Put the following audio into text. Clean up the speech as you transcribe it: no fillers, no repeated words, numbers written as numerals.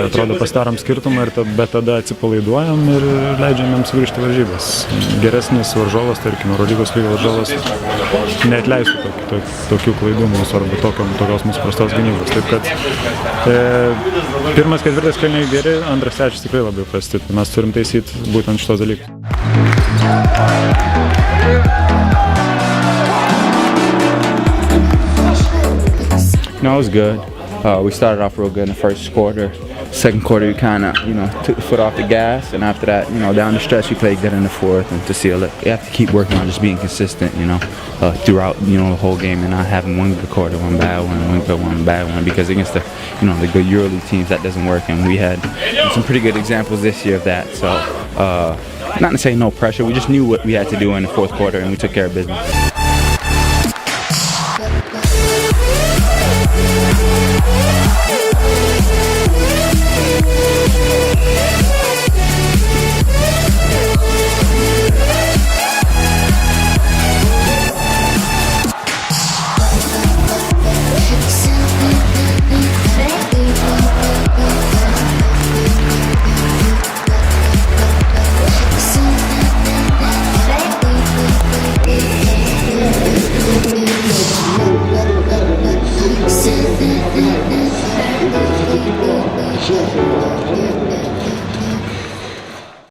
atrodo pasidarom skirtumą, bet tada atsipalaiduojam ir leidžiam jiems sugrįžti varžybas. Geresnis varžovas, tarkim, Eurolygos lygio varžovas neatleistų tokių klaidų mūsų arba tokios mūsų prastos gynybos. Taip kad pirmas ketvirtas kėliniai geri, antras trečias tikrai labai prasti. Mes turim taisyti būtent šitos dalykus. No, it was good. We started off real good in the first quarter. Second quarter, we kind of, took the foot off the gas, and after that, down the stretch, we played good in the fourth, and to seal it, you have to keep working on just being consistent, throughout, the whole game, and not having one good quarter, one bad one, one good one, bad one, because against the, the good EuroLeague teams, that doesn't work, and we had some pretty good examples this year of that. So, not to say no pressure, we just knew what we had to do in the fourth quarter, and we took care of business.